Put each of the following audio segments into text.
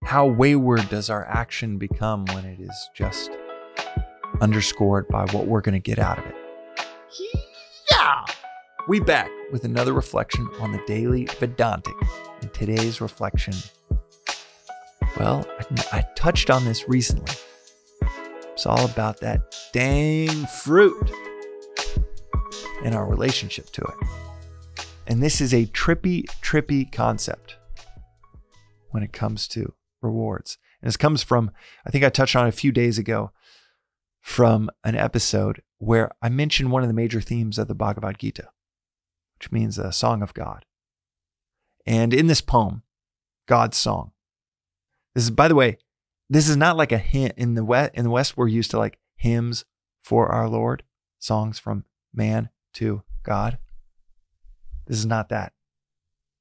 How wayward does our action become when it is just underscored by what we're going to get out of it? Yeah! We back with another reflection on the Daily Vedantic. And today's reflection, well, I touched on this recently. It's all about that dang fruit and our relationship to it. And this is a trippy concept when it comes to rewards. And this comes from, I think I touched on it a few days ago, from an episode where I mentioned one of the major themes of the Bhagavad Gita, which means a song of God. And in this poem, God's song, this is, by the way, this is not like a hymn. In the West, we're used to like hymns for our Lord, songs from man to God. This is not that.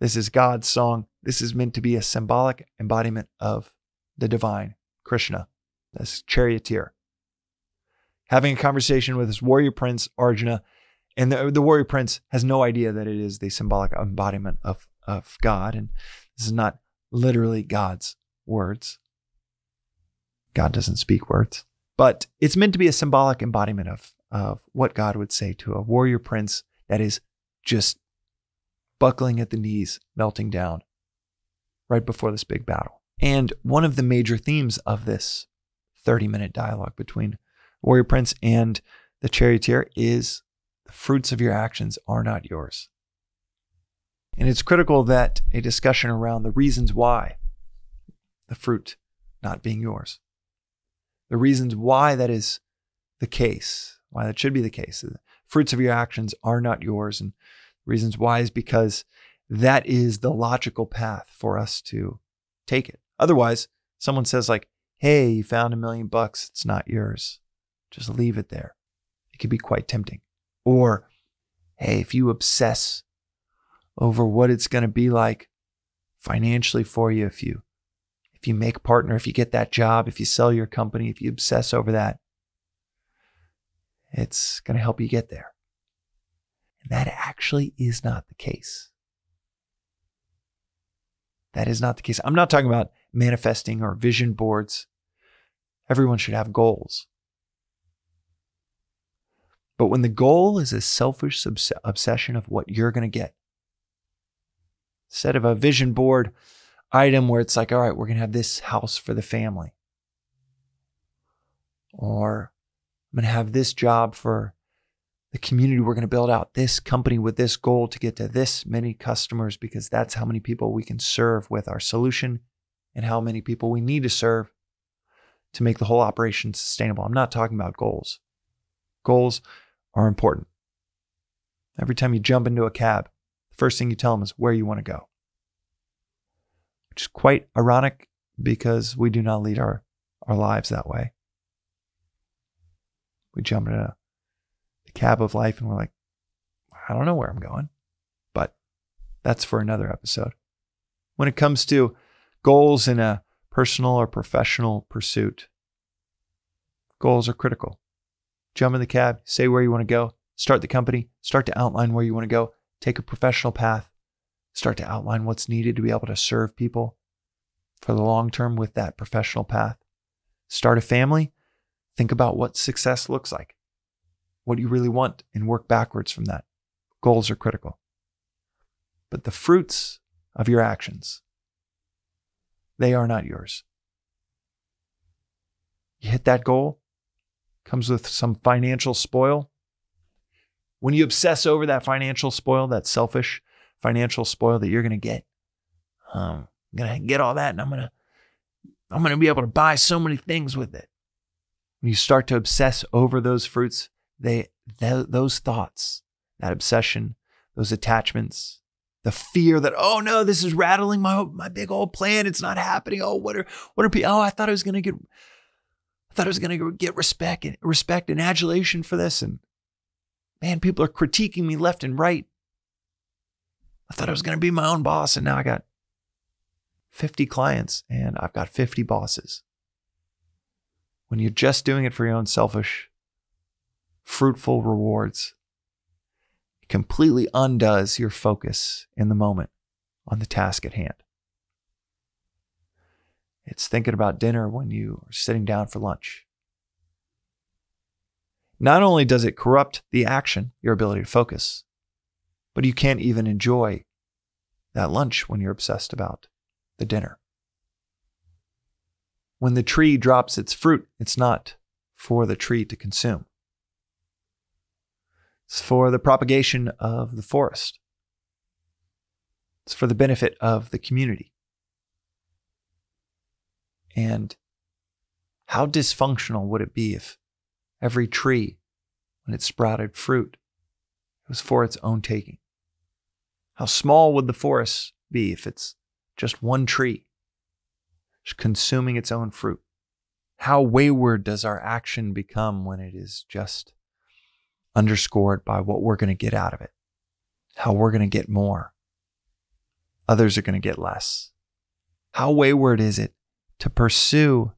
This is God's song. This is meant to be a symbolic embodiment of the divine, Krishna, this charioteer, having a conversation with his warrior prince, Arjuna, and the warrior prince has no idea that it is the symbolic embodiment of God. And this is not literally God's words. God doesn't speak words, but it's meant to be a symbolic embodiment of what God would say to a warrior prince that is just buckling at the knees, melting down right before this big battle. And one of the major themes of this 30-minute dialogue between warrior prince and the charioteer is the fruits of your actions are not yours. And it's critical that a discussion around the reasons why the fruit not being yours, the reasons why that is the case, why that should be the case. The fruits of your actions are not yours. And reasons why is because that is the logical path for us to take it. Otherwise, someone says like, hey, you found $1 million, it's not yours. Just leave it there. It could be quite tempting. Or, hey, if you obsess over what it's going to be like financially for you, if you make a partner, if you get that job, if you sell your company, if you obsess over that, it's going to help you get there. And that actually is not the case. That is not the case. I'm not talking about manifesting or vision boards. Everyone should have goals. But when the goal is a selfish obsession of what you're going to get, instead of a vision board item where it's like, all right, we're going to have this house for the family, or I'm going to have this job for the community we're going to build out, this company with this goal to get to this many customers because that's how many people we can serve with our solution and how many people we need to serve to make the whole operation sustainable. I'm not talking about goals. Goals are important. Every time you jump into a cab, the first thing you tell them is where you want to go, which is quite ironic because we do not lead our lives that way. We jump into the cab of life and we're like, I don't know where I'm going, but that's for another episode. When it comes to goals in a personal or professional pursuit, goals are critical. Jump in the cab, say where you want to go, start the company, start to outline where you want to go, take a professional path, start to outline what's needed to be able to serve people for the long term with that professional path. Start a family, think about what success looks like, what you really want, and work backwards from that. Goals are critical. But the fruits of your actions, they are not yours. You hit that goal, comes with some financial spoil. When you obsess over that financial spoil, that selfish financial spoil that you're going to get, I'm going to get all that and I'm going to be able to buy so many things with it. When you start to obsess over those fruits, those thoughts, that obsession, those attachments, the fear that, oh no, this is rattling my big old plan. It's not happening. Oh, what are people? Oh, I thought I was going to get respect and adulation for this. And man, people are critiquing me left and right. I thought I was going to be my own boss. And now I got 50 clients and I've got 50 bosses. When you're just doing it for your own selfish, fruitful rewards, it completely undoes your focus in the moment on the task at hand. It's thinking about dinner when you are sitting down for lunch. Not only does it corrupt the action, your ability to focus, but you can't even enjoy that lunch when you're obsessed about the dinner. When the tree drops its fruit, it's not for the tree to consume. It's for the propagation of the forest. It's for the benefit of the community. And how dysfunctional would it be if every tree, when it sprouted fruit, it was for its own taking? How small would the forest be if it's just one tree consuming its own fruit? How wayward does our action become when it is just underscored by what we're going to get out of it? How we're going to get more. Others are going to get less. How wayward is it to pursue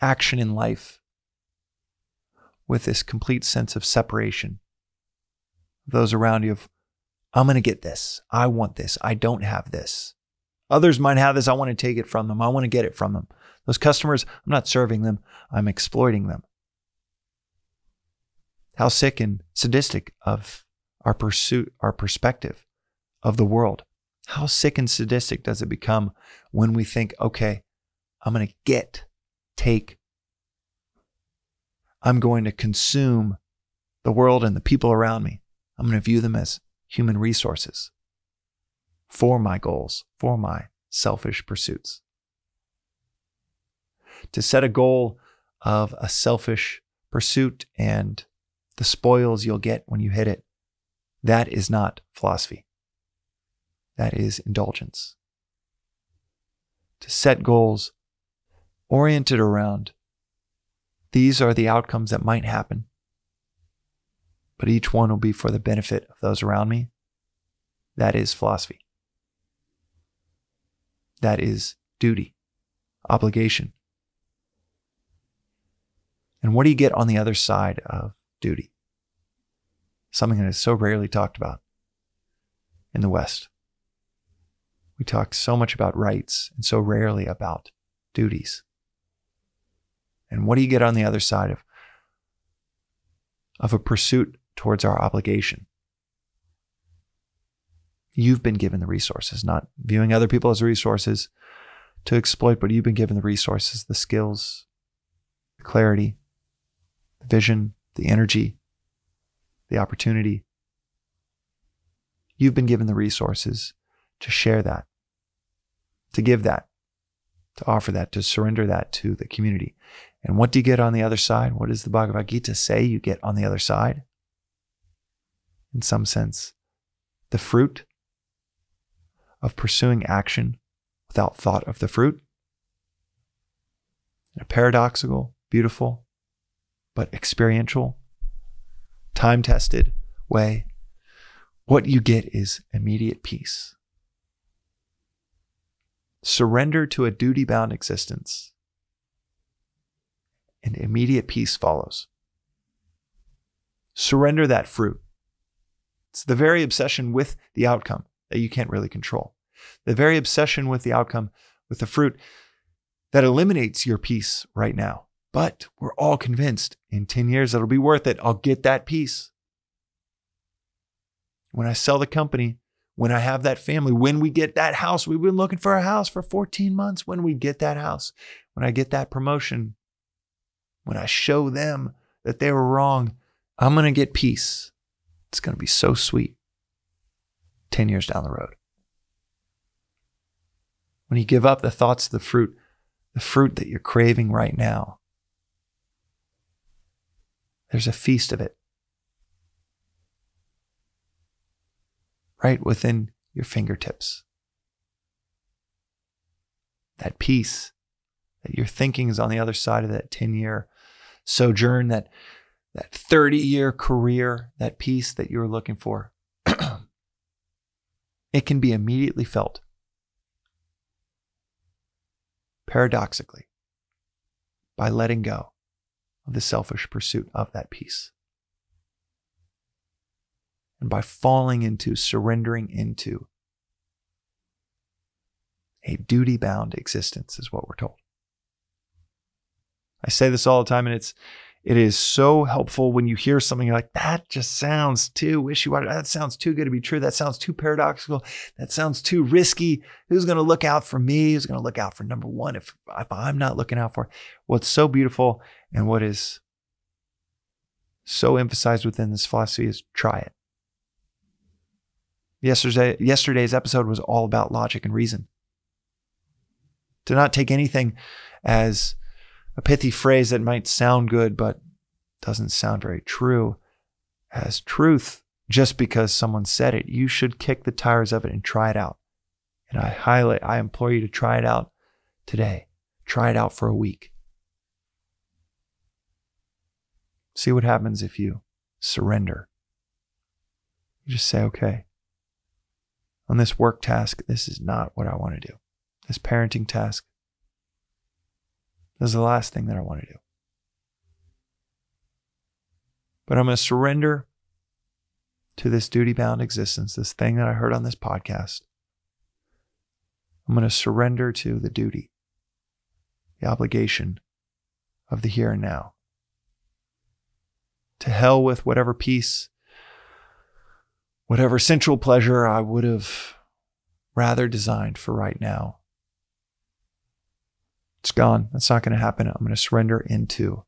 action in life with this complete sense of separation? Those around you of, I'm going to get this. I want this. I don't have this. Others might have this. I want to take it from them. I want to get it from them. Those customers, I'm not serving them. I'm exploiting them. How sick and sadistic of our pursuit, our perspective of the world. How sick and sadistic does it become when we think, okay, I'm going to take. I'm going to consume the world and the people around me. I'm going to view them as human resources for my goals, for my selfish pursuits. To set a goal of a selfish pursuit and the spoils you'll get when you hit it, that is not philosophy. That is indulgence. To set goals oriented around, these are the outcomes that might happen, but each one will be for the benefit of those around me. That is philosophy. That is duty, obligation. And what do you get on the other side of duty? Something that is so rarely talked about in the West. We talk so much about rights and so rarely about duties. And what do you get on the other side of a pursuit towards our obligation? You've been given the resources, not viewing other people as resources to exploit, but you've been given the resources, the skills, the clarity, the vision, the energy, the opportunity. You've been given the resources to share that, to give that, to offer that, to surrender that to the community. And what do you get on the other side? What does the Bhagavad Gita say you get on the other side? In some sense, the fruit of pursuing action without thought of the fruit. In a paradoxical, beautiful, but experiential, time-tested way, what you get is immediate peace. Surrender to a duty-bound existence, and immediate peace follows. Surrender that fruit. It's the very obsession with the outcome that you can't really control. The very obsession with the outcome, with the fruit, that eliminates your peace right now. But we're all convinced in 10 years it'll be worth it. I'll get that peace. When I sell the company, when I have that family, when we get that house, we've been looking for a house for 14 months. When we get that house, when I get that promotion, when I show them that they were wrong, I'm going to get peace. It's going to be so sweet 10 years down the road. When you give up the thoughts of the fruit that you're craving right now, there's a feast of it right within your fingertips. That peace that you're thinking is on the other side of that 10-year sojourn, that 30-year career, that peace that you're looking for, it can be immediately felt. Paradoxically, by letting go of the selfish pursuit of that peace. And by falling into, surrendering into A duty-bound existence is what we're told. I say this all the time, and it is so helpful when you hear something like, that just sounds too wishy-washy. That sounds too good to be true. That sounds too paradoxical. That sounds too risky. Who's going to look out for me? Who's going to look out for number one if I'm not looking out for? What's so beautiful and what is so emphasized within this philosophy is try it. Yesterday's episode was all about logic and reason. To not take anything as a pithy phrase that might sound good but doesn't sound very true as truth just because someone said it. You should kick the tires of it and try it out. And I implore you to try it out today. Try it out for a week. See what happens if you surrender. You just say, okay, on this work task, this is not what I want to do. This parenting task, this is the last thing that I want to do. But I'm going to surrender to this duty-bound existence, this thing that I heard on this podcast. I'm going to surrender to the duty, the obligation of the here and now. To hell with whatever peace, whatever sensual pleasure I would have rather designed for right now. It's gone. That's not going to happen. I'm going to surrender into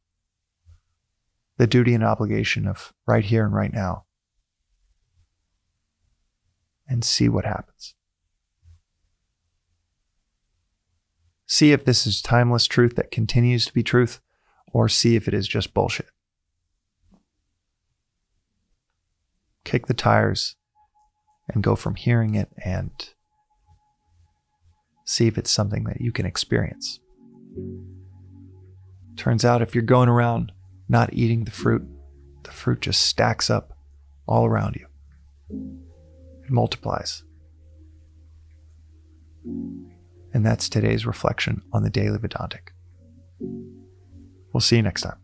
the duty and obligation of right here and right now and see what happens. See if this is timeless truth that continues to be truth, or see if it is just bullshit. Kick the tires and go from hearing it and see if it's something that you can experience. Turns out if you're going around not eating the fruit just stacks up all around you. It multiplies. And that's today's reflection on the Daily Vedantic. We'll see you next time.